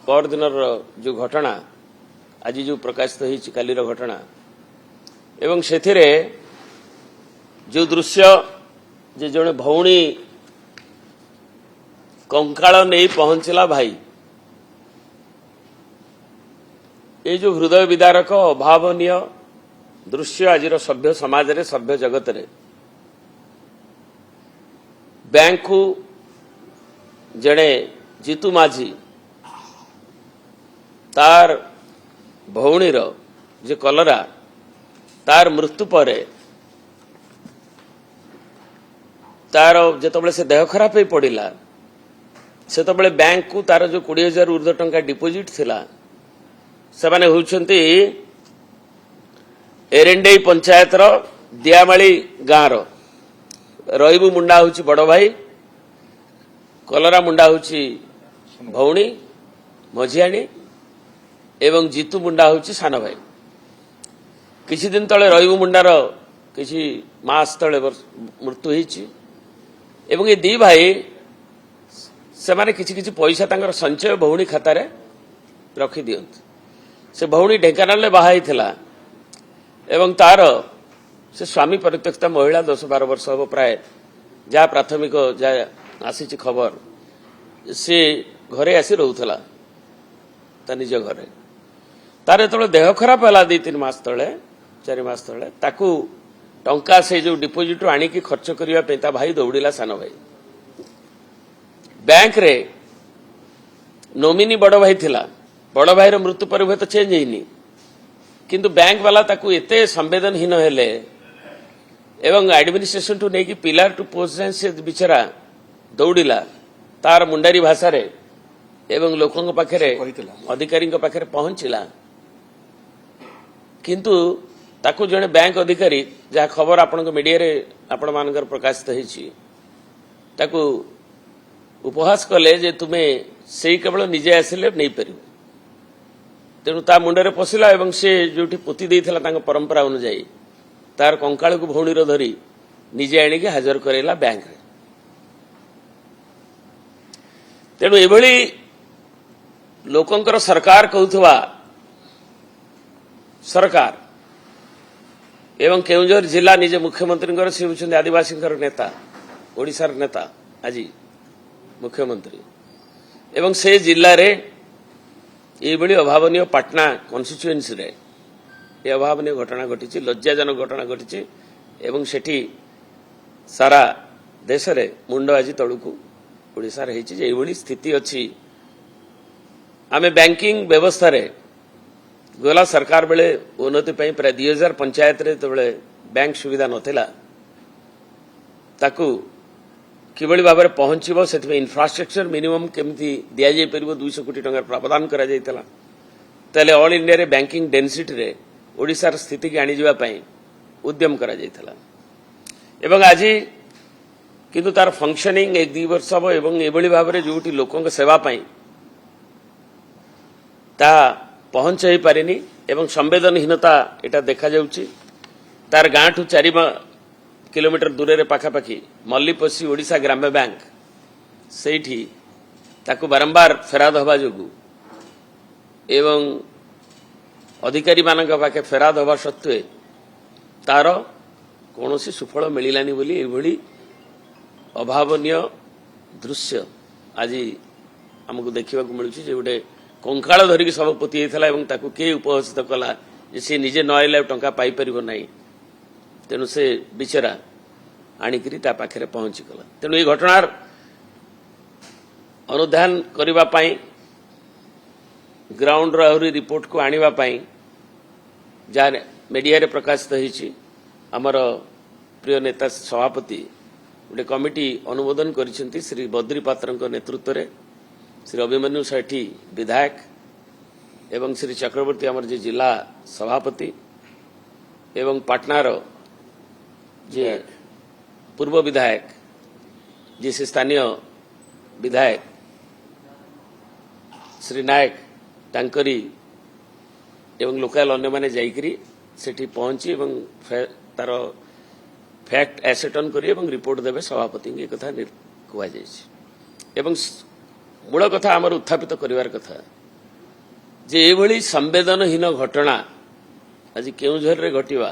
पर दिन जो घटना आज जो प्रकाशित होती कालीर घटना एवं से जो दृश्य जे जड़े भौणी कंकाल नहीं पहुंचला भाई ये जो हृदय विदारक अभावनीय दृश्य आज सभ्य समाज रे सभ्य जगत रे बैंक को जड़े जीतू माझी तार भौणीर जे कलरा तार मृत्यु पर तार जिते से देह खराब हो पड़ा से बैंक को तार जो 20,000 ऊर्ध्व टंका डिपोजिट थिला से माने होउछंती एरेंडेई पंचायत रो दियामाली गाँव रईबू मुंडा होउछि बड़ भाई कलरा मुंडा होउछि भौणी मझियाणी एवं जीतू मुंडा होउछि सान भाई किछि दिन तले रईबू मुंडार किछि मास तले मृत्यु होइछि एवं ये दी भाई से माने किछि किछि पैसा तांकर संचय भौणी खाता रे रखी दियंत से भौणी ढेंकानाल ले बाहा हिथिला एवं तार से स्वामी परित्यक्ता महिला 10-12 वर्ष हम प्राय जहाँ प्राथमिक जहाँ आसी खबर से घरे आसी रोला ता निज घरे तार जो देह खराब है 2-3 मास तले 4 मास तले ताकू टंका से जो डिपोजिट आनिकी खर्च करने ता भाई दौड़िला सान भाई बैंक रे नोमिनी बड़ भाई थिला बड़ भाई मृत्यु पर हुए तो चेंज होनी किंतु बैंक वाला ताकू एते संवेदनहीन हेले एवं एडमिनिस्ट्रेशन टू नेकी पिलर टू पोस्ट से बिचरा दौड़िला तार मुंडारी भाषा रे एवं लोकों पाखरे अधिकारी पाखरे पहुंचला किंतु ताकू जने बैंक अधिकारी जहाँ खबर आपण मीडिया रे आपण मानकर प्रकाशित होईछि ताकू उपहास कले जे तुमे से केवल निजे आसिले नहीं पार तेणु ता मुंडरे पशिला एवं से जोठी पोती देइथिला तांग परंपरा अनुसार तार कंकाल को भौणीर धरी निजे आनिकी हाजर करेला बैंक रे तेणु एभली लोकंकर सरकार कहउथवा सरकार एवं केउंझर जिला निजे मुख्यमंत्री से होउछन्ति आदिवासी नेता ओडिशार नेता आज मुख्यमंत्री एवं से जिल्ला रे ये अभावनीय पाटना कन्स्टिट्युएन्सी रे ये अभावनीय घटना घटी लज्जाजनक घटना घटी एवं सेठी सारा देश रे मुंड आज तलुकू ओडिशा रे हेछि जे एभली स्थिति अछि आमे बैंकिंग व्यवस्था रे गोला सरकार बेले उन्नति पई प्राय 2000 पंचायत रे तबले बैंक सुविधा नथिला ताकू किभली भाव में पहुंचब से इंफ्रास्ट्रक्चर मिनिमम केमती दि जाई परिबो 200 कोटी टंका प्रावधान करा जायतला तले ऑल इंडिया रे बैंकिंग डेंसिटी रे ओडिसा र स्थिति की आनी जिबा पई उद्यम करा जायतला एवं आज किंतु तार फंक्शनिंग 1-2 वर्ष हम एवं एभली भाव में जोटी लोकों के सेवा पई ता पहुंच ही पारिनी एवं संवेदनहीनता एटा देखा जाउची तार गाँ ठू 4 किलोमीटर दूर रे पाखापाखी मल्लीपसी ओडिशा ग्राम्य बैंक सेठी ताकू बारंबार फेराद हवा जोगु एवं अधिकारी मानक पाखे फेराद हवा सत्वे तार कौनसी सुफल मिलानी बोली एभली अभावनीय दृश्य आज आमको देखा मिलूँ जे गोटे कंकाल धरिकी सब पोती एवं ताकू के उपहसित कला सी निजे न आइले टंका पाई परिबो नाही तेणु से बिचरा आणिकी ता पाखे पहुंची गला तेणु ये घटनार अनुधान करबा पई ग्राउंड रो आहुरी रिपोर्ट को आनिबा पई जा मीडिया रे प्रकाशित होईछि हमर प्रिय नेता सभापति गोटे कमिटी अनुमोदन करिसेंती श्री बद्री पात्र नेतृत्व रे श्री अभिमन्यु सेठी विधायक एवं श्री चक्रवर्ती आमर जे जिला सभापति एवं पाटनार जे पूर्व विधायक जी से स्थानीय विधायक श्री नायक टांकरी एवं लोकल अन्य माने जाइकरी सेठी पहुंची एवं तार फैक्ट एसेटन करी एवं रिपोर्ट देवे सभापति ये कथा कहुई एवं मूल कथा आमर उत्थापित करिवार कथा जे एभली संवेदनहीन घटना आज केउझर रे घटिवा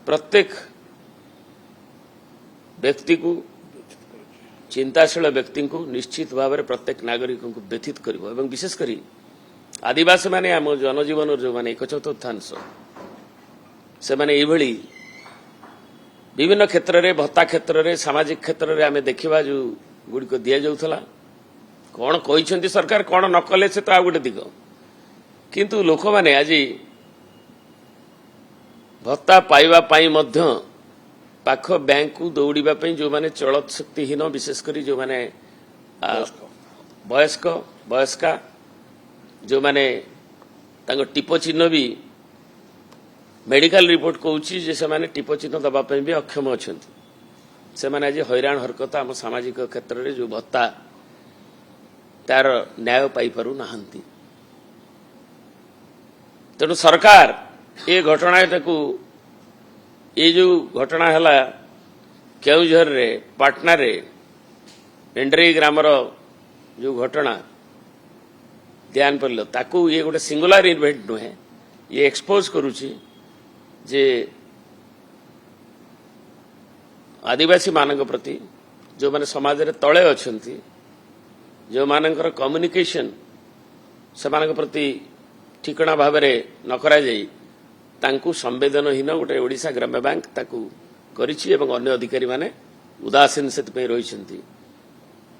प्रत्येक व्यक्ति को चिंताशील व्यक्ति को निश्चित भाव में प्रत्येक नागरिक को व्यथित करिवो एवं विशेषकर आदिवासी माने आम जनजीवन जो माने 1/4 से माने एभली विभिन्न क्षेत्र में भत्ता क्षेत्र में सामाजिक क्षेत्र में आम देखा जो गुड़िक दि जाऊला कौन कहते सरकार कौन न कले से तो आ गोटे दिग किंतु लोक मैंने आज भत्ता पाइबा पाई मध्य पाख बैंक को दौड़ापी जो माने चलत शक्तिहीन विशेषकर जो माने वयस्क वयस्का जो माने तांको टिप चिन्ह भी मेडिकल रिपोर्ट कहूँ से माने टिप चिन्ह दवाई भी अक्षम अच्छा से माने आज हैरान हरकत आम सामाजिक क्षेत्र में जो भत्ता तार न्याय पाई पारु नाहंती तेणु सरकार ये घटना ये जो घटना है केउझर रे पाटना रे एंड्रेई ग्रामर जो घटना ध्यान पड़ल ताकू ये गोटे सिंगुलर इवेंट नुहे ये एक्सपोज करुची जे आदिवासी मानक प्रति जो माने समाज रे तळे अछंती जो मानकर कम्युनिकेशन से मानक प्रति ठिकणा भाव में न करा जाई तांकु संवेदनहीन गोटे ओडिशा ग्राम्य बैंक ताकू करिछि एवं अन्य अधिकारी माने उदासीन से रही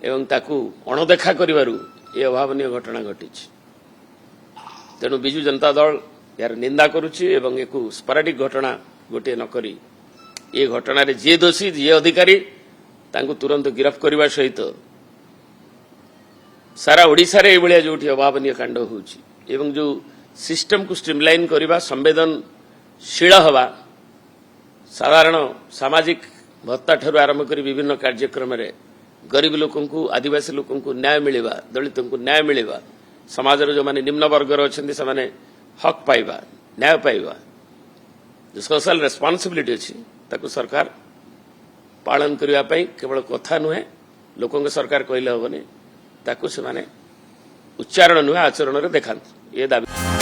एवं ताकू अणदेखा करिवारु ये अभावनीय घटना घटिछि तेणु बिजु जनता दल यार निंदा करुछि एवं एकु स्पोराडिक घटना गोटे न करी ये घटना रे जे दोषी जे अधिकारी तांकु तुरंत गिरफ्त करने सहित सारा ओडिशा रे एभलिया जोठी अभावनीय कांड होउछि एवं जो सिस्टम को स्ट्रीमलाइन करवा संवेदनशील हवा साधारण सामाजिक भत्ता ठरू आरंभ कर विभिन्न कार्यक्रम रे गरीब लोकों को आदिवासी लोकों को न्याय मिलवा दलितों को न्याय मिलवा समाज जो माने निम्न वर्गर अच्छा से माने हक पाइबा न्याय पाइबा जो सोशल रेस्पॉन्सिबिलिटी अच्छी ताकू सरकार पालन करने केवल कथा नुहे लोकों के सरकार कहले हेनी ताकू से माने उच्चारण नुहे आचरण रे देखांत ये दाबी